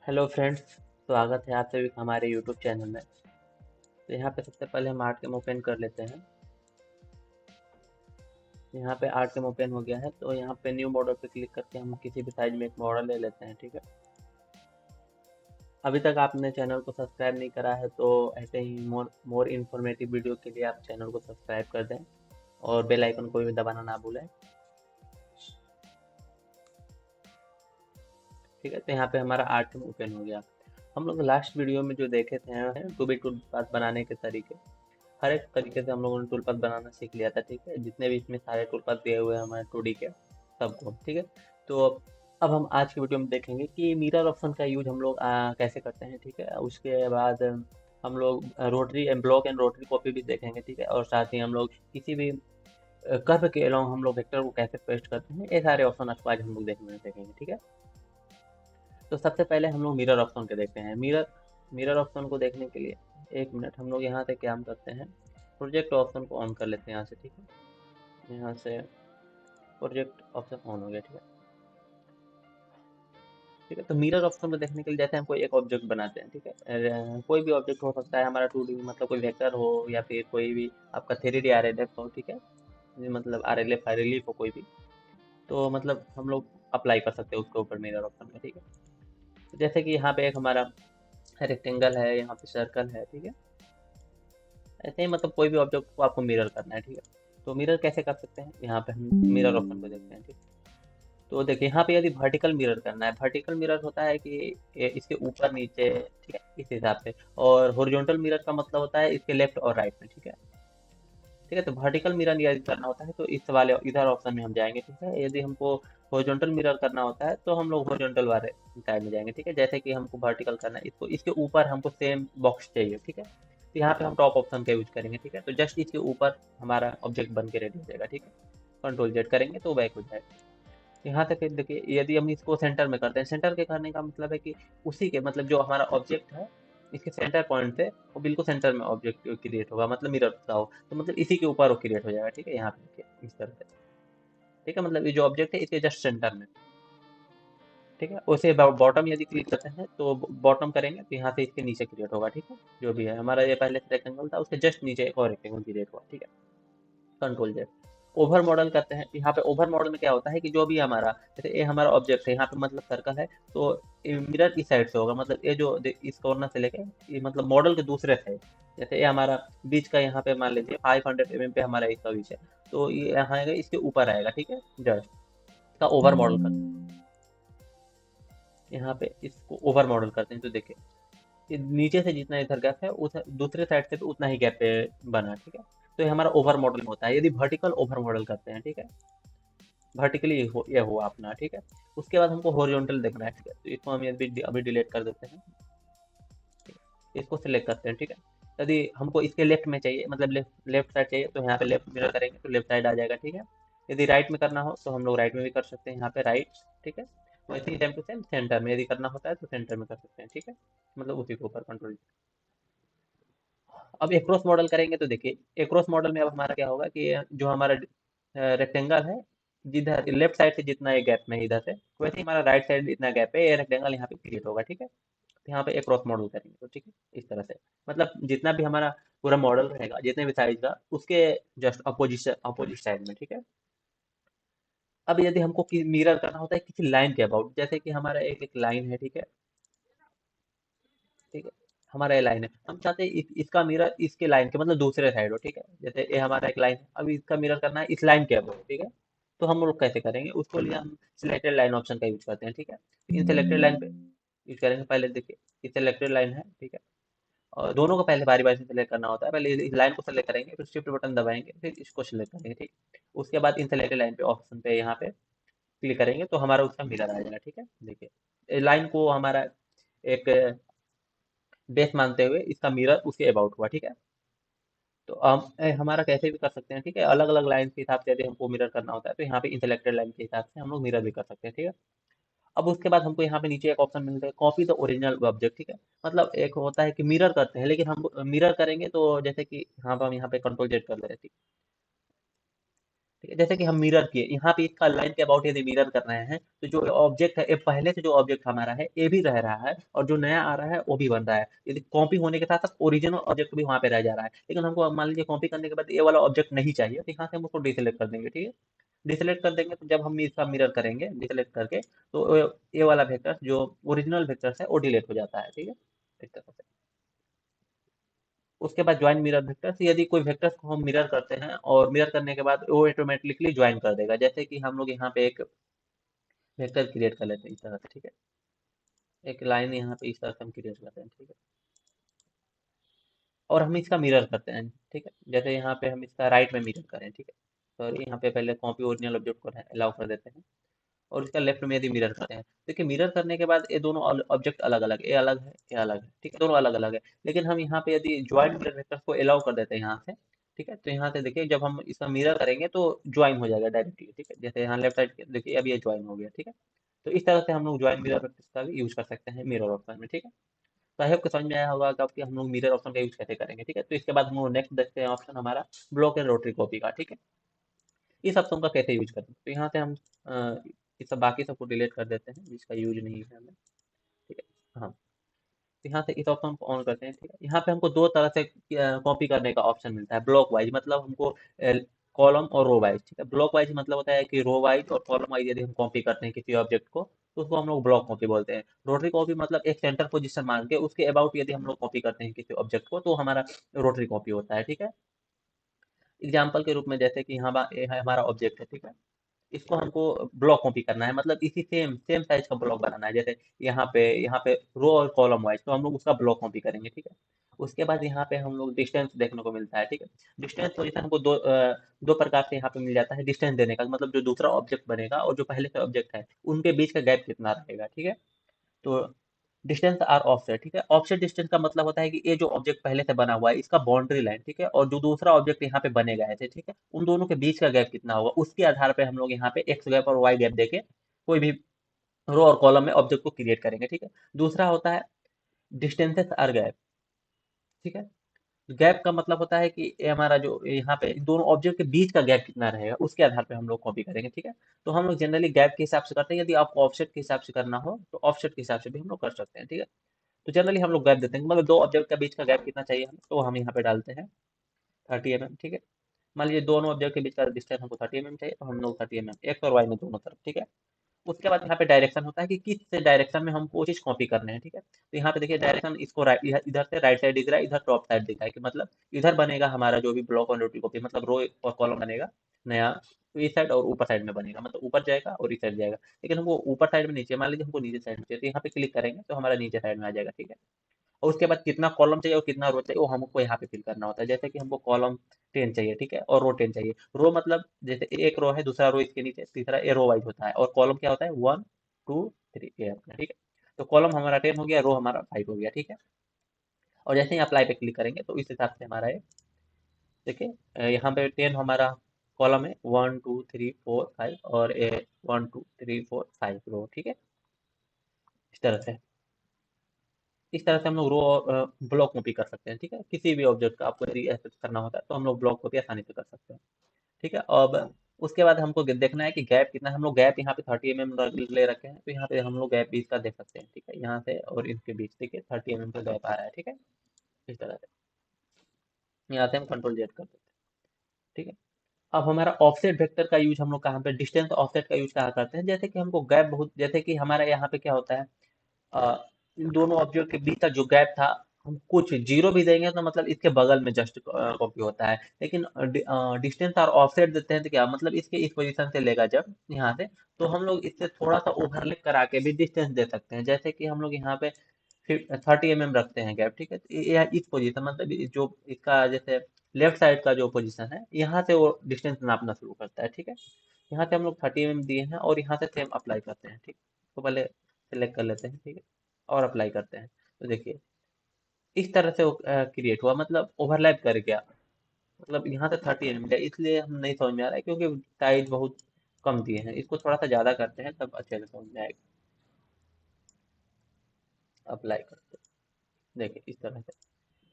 Hello friends, स्वागत है आप सभी का हमारे यूट्यूब चैनल में। तो यहाँ पे सबसे पहले हम आर्टकम ओपन कर लेते हैं। यहाँ पे आर्टकम ओपन हो गया है, तो यहाँ पे न्यू मॉडल पे क्लिक करके हम किसी भी साइज में एक मॉडल ले लेते हैं। ठीक है, अभी तक आपने चैनल को सब्सक्राइब नहीं करा है तो ऐसे ही मोर मोर इन्फॉर्मेटिव वीडियो के लिए आप चैनल को सब्सक्राइब कर दें और बेल आइकन को भी दबाना ना भूलें। ठीक है, तो यहाँ पे हमारा आर्टकम ओपन हो गया। हम लोग लास्ट वीडियो में जो देखे थे टू बी टू पाथ बनाने के तरीके, हर एक तरीके से हम लोगों ने टूल पाथ बनाना सीख लिया था। ठीक है, जितने भी इसमें सारे टूल पाथ दिए हुए हैं हमारे 2D के सबको। ठीक है, तो अब हम आज की वीडियो में देखेंगे कि मिरर ऑप्शन का यूज हम लोग कैसे करते हैं। ठीक है, उसके बाद हम लोग rotary block and rotary copy भी देखेंगे। ठीक है, और साथ ही हम लोग किसी भी कर्व के अलावा हम लोग वेक्टर को कैसे पेस्ट करते हैं, ये सारे ऑप्शन आपको आज हम लोग देखेंगे। ठीक है, तो सबसे पहले हम लोग मिरर ऑप्शन के देखते हैं। मिरर ऑप्शन को देखने के लिए एक मिनट, हम लोग यहाँ से क्या हम करते हैं, प्रोजेक्ट ऑप्शन को ऑन कर लेते हैं यहाँ से। ठीक है, यहाँ से प्रोजेक्ट ऑप्शन ऑन हो गया। ठीक है, ठीक है, तो मिरर ऑप्शन में देखने के लिए जैसे हम कोई एक ऑब्जेक्ट बनाते हैं। ठीक है, कोई भी ऑब्जेक्ट हो सकता है हमारा 2D, मतलब कोई वेक्टर हो या फिर कोई भी आपका 3D आरएलएफ हो। ठीक है, ये मतलब आरएलएफ रिलीफ हो कोई भी, तो मतलब हम लोग अप्लाई कर सकते हैं उसके ऊपर मिरर ऑप्शन में। ठीक है, तो जैसे कि यहाँ पे एक हमारा रेक्टेंगल है, यहाँ पे सर्कल है। ठीक है, ऐसे ही मतलब कोई भी ऑब्जेक्ट को आपको मिरर करना है। ठीक है, तो मिरर कैसे कर सकते हैं, यहाँ पे हम मिरर ऑप्शन को देखते हैं। ठीक है, तो देखिए यहाँ पे यदि वर्टिकल मिरर करना है, वर्टिकल मिरर होता है कि इसके ऊपर नीचे, ठीक है, इस हिसाब से। और हॉरिजॉन्टल मिरर का मतलब होता है इसके लेफ्ट और राइट में। ठीक है, ठीक है, तो वर्टिकल मिरर यदि करना होता है तो इस वाले इधर ऑप्शन में हम जाएंगे। ठीक है, यदि हमको हॉरिजॉन्टल मिरर करना होता है तो हम लोग हॉरिजॉन्टल वाले साइड में जाएंगे। ठीक है, जैसे कि हमको वर्टिकल करना है, इसको इसके ऊपर हमको सेम बॉक्स चाहिए। ठीक है, तो यहाँ पे हम टॉप ऑप्शन का यूज करेंगे। ठीक है, तो जस्ट इसके ऊपर हमारा ऑब्जेक्ट बन के रेडी हो जाएगा। ठीक है, कंट्रोल जेड करेंगे तो बैक हो जाएगा। यहाँ तक देखिए, यदि हम इसको सेंटर में करते हैं, सेंटर के करने का मतलब है कि उसी के मतलब जो हमारा ऑब्जेक्ट है, इसके सेंटर पॉइंट से वो बिल्कुल सेंटर में ऑब्जेक्ट क्रिएट होगा, मतलब मिरर का हो, तो मतलब इसी के ऊपर वो क्रिएट हो जाएगा। ठीक है, यहाँ पे देखिए इस तरह से। ठीक है, मतलब ये जो ऑब्जेक्ट है इसके जस्ट सेंटर में। ठीक है, उसे बॉटम यदि क्लिक करते हैं तो बॉटम करेंगे तो यहाँ से इसके नीचे क्रिएट होगा। ठीक है, जो भी है हमारा ये पहले से रेक्टेंगल था उसके जस्ट नीचे एक और रेक्टेंगल क्रिएट हुआ। ठीक है, कंट्रोल जेड। ओवर मॉडल करते हैं, यहाँ पे ओवर मॉडल में क्या होता है कि जो भी हमारा, जैसे ये हमारा ऑब्जेक्ट है, यहाँ पे मतलब सर्कल है, तो मिरर इस साइड से होगा, मतलब ये जो इस कॉर्नर से लेके ये मतलब मॉडल के दूसरे साइड, जैसे ये हमारा बीच का यहाँ पे मान लीजिए 500 mm पे हमारा इसका बीच है, तो ये यहाँ आएगा इसके ऊपर आएगा। ठीक है, जस्ट इसका ओवर मॉडल करते हैं। यहाँ पे इसको ओवर मॉडल करते हैं तो देखिए ये नीचे से जितना इधर गैप है उस दूसरे साइड से भी उतना ही गैप पे बना। ठीक है, तो ये हमारा ओवर मॉडल होता है यदि वर्टिकल ओवर मॉडल करते हैं। ठीक है, वर्टिकली ये हुआ अपना। ठीक है, उसके बाद हमको हॉरिजॉन्टल देखना है। ठीक है, तो इसको हम अभी अभी डिलीट कर देते हैं। ठीक है, इसको सिलेक्ट करते हैं। ठीक है, यदि हमको इसके लेफ्ट में चाहिए, मतलब लेफ्ट लेफ्ट साइड चाहिए, तो यहाँ पे लेफ्ट मिरर करेंगे तो लेफ्ट साइड आ जाएगा। ठीक है, यदि राइट में करना हो तो हम लोग राइट में भी कर सकते हैं, यहाँ पे राइट। ठीक है, वैसे ही सेम टू सेम सेंटर में यदि करना होता है तो सेंटर में कर सकते हैं। ठीक है, मतलब उसी के ऊपर कंट्रोल। अब एक्रॉस मॉडल करेंगे तो देखिए एक्रॉस मॉडल में अब हमारा क्या होगा कि जो हमारा रेक्टेंगल है, जिधर लेफ्ट साइड से जितना ये गैप में है इधर से, वैसे ही हमारा राइट साइड इतना गैप है, ये रेक्टेंगल यहाँ पे क्रिएट होगा। ठीक है, तो यहाँ पे एक क्रॉस मॉडल करेंगे तो ठीक है, इस तरह से मतलब जितना भी हमारा पूरा मॉडल रहेगा, जितने भी साइज का, उसके जस्ट अपोजिट साइड में। ठीक है, अब यदि हमको मिरर करना होता है किसी लाइन के अबाउट, जैसे कि हमारा एक एक लाइन है। ठीक है, ठीक है, हमारा ये लाइन है, हम चाहते हैं इसका मिरर इसके लाइन के मतलब दूसरे साइड हो। ठीक है, जैसे ये हमारा एक लाइन है, अब इसका मिरर करना है इस लाइन के अबाउट। ठीक है, तो हम लोग कैसे करेंगे, उसको लिए हम सिलेक्टेड लाइन ऑप्शन का यूज करते हैं। ठीक है, इन सिलेक्टेड लाइन पे यूज करेंगे। पहले देखिए ये सिलेक्टेड लाइन है। ठीक है, और दोनों को पहले बारी बारी से सिलेक्ट करना होता है, पहले इस लाइन को सेलेक्ट करेंगे, फिर शिफ्ट बटन दबाएंगे, फिर इसको सिलेक्ट करेंगे। ठीक, उसके बाद इन सेलेक्टेड लाइन पे ऑप्शन पे यहाँ पे क्लिक करेंगे तो हमारा उसका मिरर आ जाएगा। ठीक है, देखिए लाइन को हमारा एक बेस मानते हुए इसका मिरर उसके अबाउट हुआ। ठीक है, तो हम हमारा कैसे भी कर सकते हैं। ठीक है, अलग अलग लाइन के हिसाब से यदि हमको मिरर करना होता है तो यहाँ पे इंसेलेक्टेड लाइन के हिसाब से हम लोग मिरर भी कर सकते हैं। ठीक है, अब उसके बाद हमको यहाँ पे नीचे एक ऑप्शन मिलता है कॉपी द ओरिजिनल ऑब्जेक्ट। ठीक है, मतलब एक होता है कि मिरर करते हैं, लेकिन हम मिरर करेंगे तो जैसे कि यहाँ पर हम यहाँ पे कंट्रोल जेड कर ले रहे थे। ठीक है, जैसे कि हम मिरर किए यहाँ पे इसका लाइन के अबाउट यदि मिरर कर रहे हैं तो जो ऑब्जेक्ट है ये पहले से जो ऑब्जेक्ट हमारा है ये भी रह रहा है और जो नया आ रहा है वो भी बन रहा है। यदि कॉपी होने के साथ साथ ओरिजिनल ऑब्जेक्ट भी वहाँ पे रह जा रहा है, लेकिन हमको मान लीजिए कॉपी करने के बाद ये वाला ऑब्जेक्ट नहीं चाहिए तो यहाँ से हम उसको डिसेलेक्ट कर देंगे। ठीक है, डिसेलेक्ट कर देंगे तो जब हम इसका मिरर करेंगे डिसेलेक्ट करके तो ये वाला वेक्टर जो ओरिजिनल वेक्टर है वो डिलीट हो जाता है। ठीक है, इस तरह से। उसके बाद ज्वाइन मिरर वेक्टर्स, यदि कोई वेक्टर्स को हम मिरर करते हैं और मिरर करने के बाद वो ऑटोमेटिकली ज्वाइन कर देगा। जैसे कि हम लोग यहाँ पे एक वेक्टर क्रिएट कर लेते हैं इस तरह से। ठीक है, एक लाइन यहाँ पे इस तरह से हम क्रिएट करते हैं। ठीक है, और हम इसका मिरर करते हैं। ठीक है, जैसे यहाँ पे हम इसका राइट में मिरर करें। ठीक है, तो यहाँ पे पहले कॉपी ओरिजिनल ऑब्जेक्ट को अलाउ कर देते हैं और इसका लेफ्ट में यदि मिरर करते हैं, देखिए मिरर करने के बाद ये दोनों ऑब्जेक्ट अलग अलग, ये अलग है ये अलग है। ठीक है, दोनों अलग अलग है, लेकिन हम यहाँ पे यदि ज्वाइन मिरर वेक्टर्स को अलाउ कर देते हैं यहाँ से। ठीक है, तो यहाँ से देखिए जब हम इसका मिरर करेंगे तो ज्वाइन हो जाएगा डायरेक्टली। ठीक है, जैसे यहाँ लेफ्ट साइड देखिए अब ये ज्वाइन हो गया। ठीक है, तो इस तरह से हम लोग ज्वाइन मिरर वेक्टर्स का भी यूज कर सकते हैं मिरर ऑप्शन में। ठीक है, तो आई होप कि समझ में आया होगा कि हम लोग मिरर ऑप्शन का यूज कैसे करेंगे। ठीक है, तो इसके बाद हम लोग नेक्स्ट देखते हैं ऑप्शन हमारा ब्लॉक एंड रोटरी कॉपी का। ठीक है, इस ऑप्शन का कैसे यूज करें, तो यहाँ से हम इस सब बाकी सबको डिलीट कर देते हैं जिसका यूज नहीं है हमें। ठीक है, हाँ, तो यहाँ से इस ऑप्शन को ऑन करते हैं। ठीक है, यहाँ पे हमको दो तरह से कॉपी करने का ऑप्शन मिलता है, ब्लॉक वाइज मतलब हमको कॉलम और रो वाइज। ठीक है, ब्लॉक वाइज मतलब होता है कि रो वाइज और कॉलम वाइज यदि हम कॉपी करते हैं किसी ऑब्जेक्ट को तो उसको हम लोग ब्लॉक कॉपी बोलते हैं। रोटरी कॉपी मतलब एक सेंटर पोजीशन मान के उसके अबाउट यदि हम लोग कॉपी करते हैं किसी ऑब्जेक्ट को तो हमारा रोटरी कॉपी होता है। ठीक है, एग्जाम्पल के रूप में जैसे कि यहाँ ये है हमारा ऑब्जेक्ट है। ठीक है, इसको हमको ब्लॉक कॉपी करना है, मतलब इसी सेम सेम साइज का ब्लॉक बनाना है। जैसे यहाँ पे रो और कॉलम वाइज तो हम लोग उसका ब्लॉक कॉपी करेंगे। ठीक है, उसके बाद यहाँ पे हम लोग डिस्टेंस देखने को मिलता है। ठीक है, डिस्टेंस तो जैसे हमको दो प्रकार से यहाँ पे मिल जाता है डिस्टेंस देने का, मतलब जो दूसरा ऑब्जेक्ट बनेगा और जो पहले का ऑब्जेक्ट है उनके बीच का गैप कितना रहेगा। ठीक है, तो डिस्टेंस आर ऑफसेट। ठीक है, ऑफसेट डिस्टेंस का मतलब होता है कि ये जो ऑब्जेक्ट पहले से बना हुआ है इसका बाउंड्री लाइन। ठीक है, और जो दूसरा ऑब्जेक्ट यहाँ पे बने गए थे ठीक है उन दोनों के बीच का गैप कितना होगा उसके आधार पे हम लोग यहाँ पे एक्स गैप और वाई गैप देके कोई भी रो और कॉलम में ऑब्जेक्ट को क्रिएट करेंगे। ठीक है, दूसरा होता है डिस्टेंसेस आर गैप। ठीक है, गैप का मतलब होता है कि ये हमारा जो यहाँ पे इन दोनों ऑब्जेक्ट के बीच का गैप कितना रहेगा उसके आधार पे हम लोग कॉपी करेंगे। ठीक है, तो हम लोग जनरली गैप के हिसाब से करते हैं, यदि आपको ऑफसेट के हिसाब से करना हो तो ऑफसेट के हिसाब से भी हम लोग कर सकते हैं। ठीक है, तो जनरली हम लोग गैप देते हैं, मतलब दो ऑब्जेक्ट के बीच का गैप कितना चाहिए हमें तो हम यहाँ पे डालते हैं 30 mm। ठीक है, मान लीजिए दोनों ऑब्जेक्ट के बीच का डिस्टेंस हमको 30 mm चाहिए तो हम लोग 30 mm एक्स और वाई में दोनों तरफ। ठीक है, उसके बाद यहाँ पे डायरेक्शन होता है कि किस डायरेक्शन में हमको वो चीज कॉपी करने हैं। ठीक है, तो यहाँ पे देखिए डायरेक्शन इसको राइट इधर से राइट साइड दिख रहा है, इधर टॉप साइड दिख रहा है, कि मतलब इधर बनेगा हमारा जो भी ब्लॉक और रोटी कॉपी, मतलब रो और कॉलम बनेगा नया, तो इस साइड और ऊपर साइड में बनेगा, मतलब ऊपर जाएगा और इस साइड जाएगा। लेकिन हमको ऊपर साइड में नीचे, मान लीजिए हमको नीचे साइड में चाहिए तो यहाँ पे क्लिक करेंगे तो हमारा नीचे साइड में आ जाएगा। ठीक है, और उसके बाद कितना कॉलम चाहिए और कितना रो चाहिए वो हमको यहाँ पे फिल करना होता है। जैसे कि हमको कॉलम 10 चाहिए। ठीक है, और रो 10 चाहिए। रो मतलब जैसे एक रो है दूसरा रो इसके नीचे तीसरा ए रो वाइज होता है, और कॉलम क्या होता है 1 2 3 ये अपना। ठीक है, तो कॉलम हमारा 10 हो गया, रो हमारा 5 हो गया। ठीक है, और जैसे ही अप्लाई पे क्लिक करेंगे तो इस हिसाब से हमारा ये देखिए यहाँ पे 10 हमारा कॉलम है 1 2 3 4 5 और ए 1 2 3 4 5 रो। ठीक है, इस तरह से हम लोग रो ब्लॉक कॉपी कर सकते हैं। ठीक है, किसी भी ऑब्जेक्ट का आपको यदि एक्सेस करना होता है तो हम लोग ब्लॉक कॉपी आसानी से कर सकते हैं। ठीक है, अब उसके बाद हमको देखना है कि गैप कितना है। हम लोग गैप यहाँ पे 30 mm ले रखे हैं तो यहाँ पे हम लोग गैप भी इसका देख सकते हैं। ठीक है, यहाँ से और इनके बीच ठीक है 30 mm का गैप आ रहा है। ठीक है, इस तरह से यहाँ से हम कंट्रोल जेड कर देते हैं। ठीक है, अब हमारा ऑफसेट वेक्टर का यूज हम लोग कहाँ पे, डिस्टेंस ऑफसेट का यूज कहाँ करते हैं, जैसे कि हमको गैप बहुत, जैसे कि हमारा यहाँ पे क्या होता है इन दोनों ऑब्जेक्ट के बीच का जो गैप था हम कुछ जीरो भी देंगे तो मतलब इसके बगल में जस्ट कॉपी होता है, लेकिन डिस्टेंस और ऑफसेट देते हैं तो क्या मतलब इसके इस पोजीशन से लेगा जब यहाँ से तो हम लोग इससे थोड़ा सा ओवरलैप करा के भी डिस्टेंस दे सकते हैं। जैसे कि हम लोग यहाँ पे 30 mm रखते हैं गैप। ठीक है, तो ये इस पोजीशन मतलब जो इसका जैसे लेफ्ट साइड का जो पोजीशन है यहाँ से वो डिस्टेंस नापना शुरू करता है। ठीक है, यहाँ से हम लोग 30 mm दिए हैं और यहाँ से सेम अप्लाई करते हैं। ठीक, तो पहले सेलेक्ट कर लेते हैं। ठीक है, और अप्लाई करते हैं तो देखिए इस तरह से क्रिएट हुआ, मतलब ओवरलैप कर गया, मतलब यहाँ से 30 mm है, इसलिए हम नहीं समझ में आ रहा है क्योंकि साइज बहुत कम दिए हैं। इसको थोड़ा सा ज़्यादा करते हैं तब अच्छे से समझ में आएगा। अप्लाई करते हैं, देखिए इस तरह से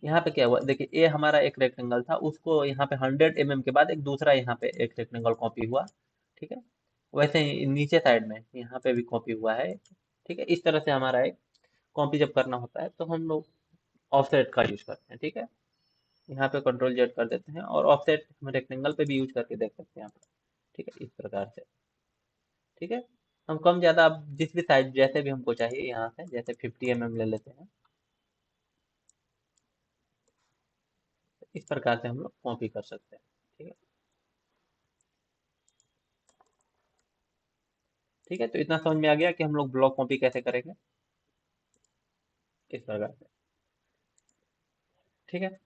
यहाँ पे क्या हुआ देखिए, ये हमारा एक रेक्टेंगल था, उसको यहाँ पे 100 mm के बाद एक दूसरा यहाँ पे एक रेक्टेंगल कॉपी हुआ। ठीक है, वैसे ही नीचे साइड में यहाँ पे भी कॉपी हुआ है। ठीक है, इस तरह से हमारा एक कॉपी जब करना होता है तो हम लोग ऑफसेट का यूज करते हैं। ठीक है, यहाँ पे कंट्रोल जेड कर देते हैं, और ऑफसेट हम रेक्टेंगल पे भी यूज करके देख सकते हैं यहाँ पे। ठीक है, इस प्रकार से। ठीक है, हम कम ज्यादा अब जिस भी साइज जैसे भी हमको चाहिए, यहाँ से जैसे 50 mm ले लेते हैं, इस प्रकार से हम लोग कॉपी कर सकते हैं। ठीक है। ठीक है, तो इतना समझ में आ गया कि हम लोग ब्लॉक कॉपी कैसे करेंगे, इस प्रकार से। ठीक है,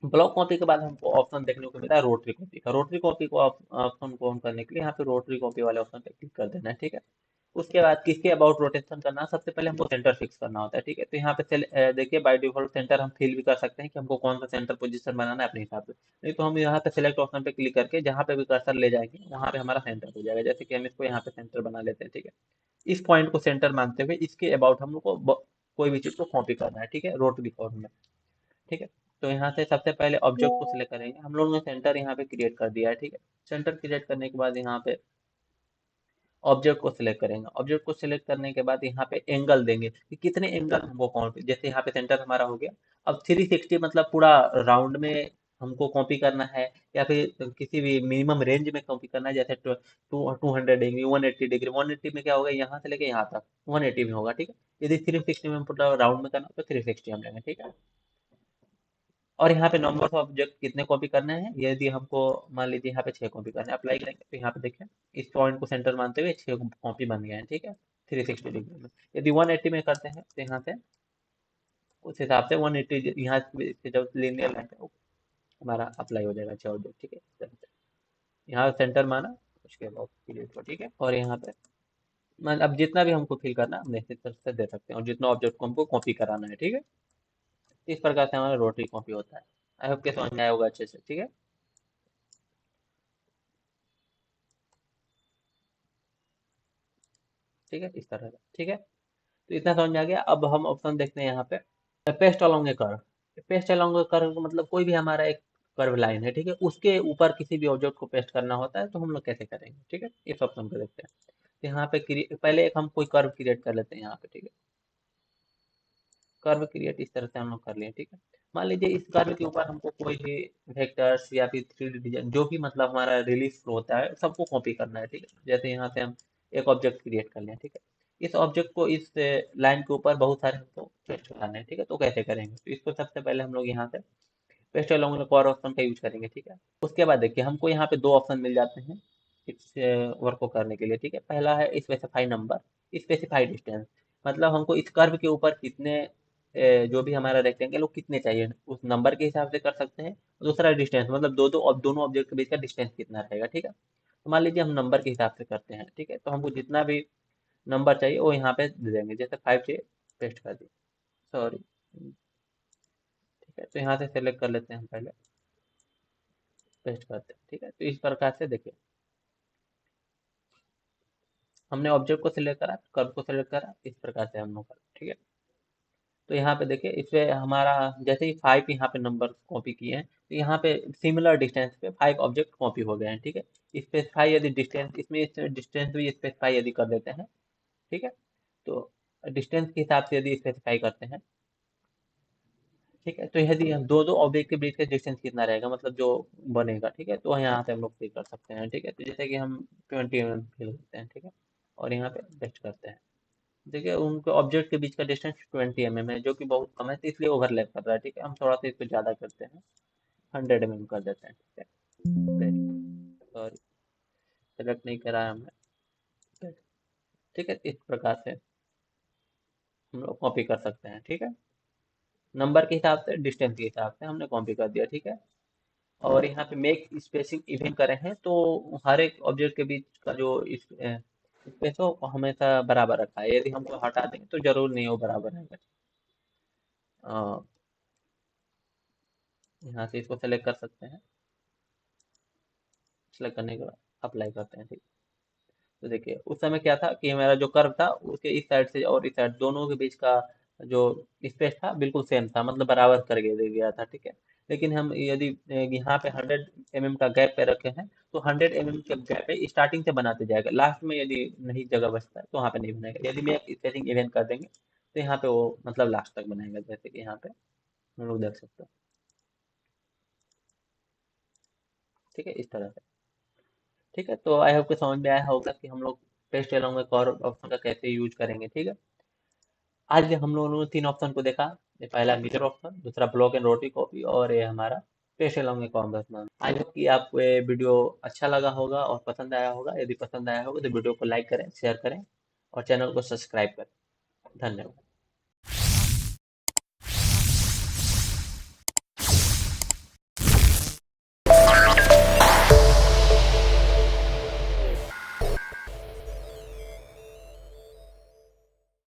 ब्लॉक कॉपी के बाद हमको ऑप्शन देखने को मिला है रोटरी कॉपी का। रोटरी कॉपी को ऑप्शन को ऑन करने के लिए यहाँ पे रोटरी कॉपी वाले ऑप्शन पे क्लिक कर देना है। ठीक है, उसके बाद किसके अबाउट रोटेशन करना है, सबसे पहले हमको सेंटर फिक्स करना होता है। ठीक है, तो यहाँ पे देखिए बाय डिफॉल्ट सेंटर हम फिल भी कर सकते हैं कि हमको कौन सा सेंटर पोजीशन बनाना है अपने हिसाब से। नहीं तो हम यहाँ पे सिलेक्ट ऑप्शन पे क्लिक करके जहाँ पे भी कर्सर ले जाएंगे वहाँ पे हमारा सेंटर हो जाएगा। जैसे कि हम इसको यहाँ पे सेंटर बना लेते हैं। ठीक है, इस पॉइंट को सेंटर मानते हुए इसके अबाउट हम लोग को कोई भी चीज को कॉपी करना है। ठीक है, रोटरी फॉर्म में। ठीक है, तो यहाँ से सबसे पहले ऑब्जेक्ट को सिलेक्ट करेंगे। हम लोगों ने सेंटर यहाँ पे क्रिएट कर दिया है। ठीक है, सेंटर क्रिएट करने के बाद यहाँ पे ऑब्जेक्ट को सिलेक्ट करेंगे। ऑब्जेक्ट को सिलेक्ट करने के बाद यहाँ पे एंगल देंगे कि कितने एंगल हमको कॉपी, जैसे यहाँ पे सेंटर हमारा हो गया। अब 360 मतलब पूरा राउंड में हमको कॉपी करना है, या फिर किसी भी मिनिमम रेंज में कॉपी करना है, जैसे 200 डिग्री, 180 डिग्री। 180 में क्या होगा, यहाँ से लेके यहाँ तक 180 में होगा। ठीक है, यदि 360 में पूरा राउंड में करना हो तो 360 हम लेंगे। ठीक है, और यहाँ पे नंबर ऑफ ऑब्जेक्ट कितने कॉपी करने हैं, यदि हमको मान लीजिए यहाँ पे 6 कॉपी करने हैं, अप्लाई करेंगे तो यहाँ पे देखिए इस पॉइंट को सेंटर मानते हुए 6 कॉपी बन गए हैं। ठीक है, 360 डिग्री में। यदि 180 में करते हैं तो यहाँ से उस हिसाब से 180 यहाँ से जब लीनियर लाइन है वो हमारा अप्लाई हो जाएगा 6 ऑब्जेक्ट। ठीक है, इस तरह से। यहाँ सेंटर माना, उसके बाद पीरियड को। ठीक है, और यहाँ पे मान अब जितना भी हमको फिल करना हम इस तरह से दे सकते हैं, और जितना ऑब्जेक्ट को हमको कॉपी कराना है। ठीक है, इस प्रकार से हमारा रोटरी कॉपी होता है। आई होप के समझ में आया होगा अच्छे से। ठीक है। ठीक है, इस तरह से। ठीक है, तो इतना समझ में आ गया। अब हम ऑप्शन देखते हैं यहाँ पे, पेस्ट अलोंग ए कर्व। पेस्ट अलोंग ए कर्व का मतलब कोई भी हमारा एक कर्व लाइन है। ठीक है, उसके ऊपर किसी भी ऑब्जेक्ट को पेस्ट करना होता है तो हम लोग कैसे करेंगे। ठीक है, इस ऑप्शन को देखते हैं। तो यहाँ पे पहले एक हम कोई कर्व क्रिएट कर लेते हैं यहाँ पे। ठीक है, कर्व क्रिएट इस तरह से हम लोग कर लिए। ठीक है, मान लीजिए इस कर्व के ऊपर हमको कोई भी वेक्टर्स या फिर 3D डिजाइन जो भी मतलब हमारा रिलीफ होता है सबको कॉपी करना है। ठीक है, जैसे यहाँ से हम एक ऑब्जेक्ट क्रिएट कर लें। ठीक है, इस ऑब्जेक्ट को इस लाइन के ऊपर बहुत सारे हमको पेस्ट करना है। ठीक है, तो कैसे करेंगे, तो इसको सबसे पहले हम लोग यहाँ से पेस्ट अलोंग द ऑप्शन का यूज करेंगे। ठीक है, उसके बाद देखिए हमको यहाँ पे दो ऑप्शन मिल जाते हैं इस वर्क को करने के लिए। ठीक है, पहला है स्पेसिफाई नंबर, स्पेसिफाई डिस्टेंस। मतलब हमको इस कर्व के ऊपर कितने जो भी हमारा रेक्टेंगल वो कितने चाहिए उस नंबर के हिसाब से कर सकते हैं। दूसरा डिस्टेंस, मतलब दोनों ऑब्जेक्ट के बीच का डिस्टेंस कितना रहेगा। ठीक है, तो मान लीजिए हम नंबर के हिसाब से करते हैं। ठीक है, तो हमको जितना भी नंबर चाहिए वो यहाँ पे दे देंगे, जैसे 5 चाहिए, पेस्ट कर दिए। सॉरी। ठीक है, तो यहाँ से सेलेक्ट कर लेते हैं हम पहले, पेस्ट करते हैं। ठीक है, तो इस प्रकार से देखिए हमने ऑब्जेक्ट को सिलेक्ट करा, कर्व को सिलेक्ट करा, इस प्रकार से हम लोग करा। ठीक है, तो यहाँ पे देखिए इसपे हमारा जैसे ही 5 यहाँ पे नंबर कॉपी किए हैं, तो यहाँ पे सिमिलर डिस्टेंस पे 5 ऑब्जेक्ट कॉपी हो गए हैं। ठीक है, स्पेसिफाई यदि डिस्टेंस, इसमें डिस्टेंस भी स्पेसिफाई यदि कर देते हैं। ठीक है, तो डिस्टेंस के हिसाब से यदि स्पेसिफाई करते हैं। ठीक है, तो यदि हम दो दो ऑब्जेक्ट के बीच का डिस्टेंस कितना रहेगा, मतलब जो बनेगा। ठीक है, तो यहाँ से हम लोग फिल कर सकते हैं। ठीक है, तो जैसे कि हम 20 mm फिल करते हैं। ठीक है, और यहाँ पे पेस्ट करते हैं। देखिए उनके ऑब्जेक्ट के बीच का डिस्टेंस 20 mm है, जो कि बहुत कम है, तो इसलिए ओवरलैप कर रहा है। ठीक है, हम थोड़ा सा इसको ज़्यादा करते हैं, 100 mm कर देते हैं। ठीक है, सॉरी, सेलेक्ट नहीं करा है हमने। ठीक है, इस प्रकार से हम लोग कॉपी कर सकते हैं। ठीक है, नंबर के हिसाब से, डिस्टेंस के हिसाब से हमने कॉपी कर दिया। ठीक है, और यहाँ पे मेक स्पेसिंग इवन करें हैं तो हर एक ऑब्जेक्ट के बीच का जो स्पेस हो वो हमेशा बराबर रखा है। यदि हमको हटा दें तो जरूर नहीं हो बराबर रहेगा। अ, यहाँ से इसको सेलेक्ट कर सकते हैं, सेलेक्ट करने के बाद अप्लाई करते हैं। ठीक, तो देखिए उस समय क्या था कि हमारा जो कर्व था उसके इस साइड से और इस साइड दोनों के बीच का जो स्पेस था बिल्कुल सेम था, मतलब बराबर कर दे गया था, ठीक है। लेकिन हम यदि यहाँ पे 100 mm का गैप पे रखे हैं, तो 100 mm के गैप पे स्टार्टिंग से बनाते जाएगा, लास्ट में यदि नहीं जगह बचता है तो वहाँ पे नहीं बनाएगा। यदि मैं स्पेसिंग इवन कर देंगे तो यहाँ पे वो मतलब लास्ट तक बनाएगा, जैसे कि यहाँ पे हम लोग देख सकते हैं, ठीक है, इस तरह से। ठीक है, तो आई होप कि समझ में आया होगा कि हम लोग पेस्ट अलोंग में और ऑप्शन का कैसे यूज करेंगे, ठीक है। आज हम लोगों ने 3 ऑप्शन को देखा। ये पहला मीटर ऑप्शन, दूसरा ब्लॉक एंड रोटी कॉपी, और ये हमारा पेस्ट अलोंग में कॉम्बस। आई होप कि आपको ये वीडियो अच्छा लगा होगा और पसंद आया होगा। यदि पसंद आया होगा तो वीडियो को लाइक करें, शेयर करें और चैनल को सब्सक्राइब करें। धन्यवाद।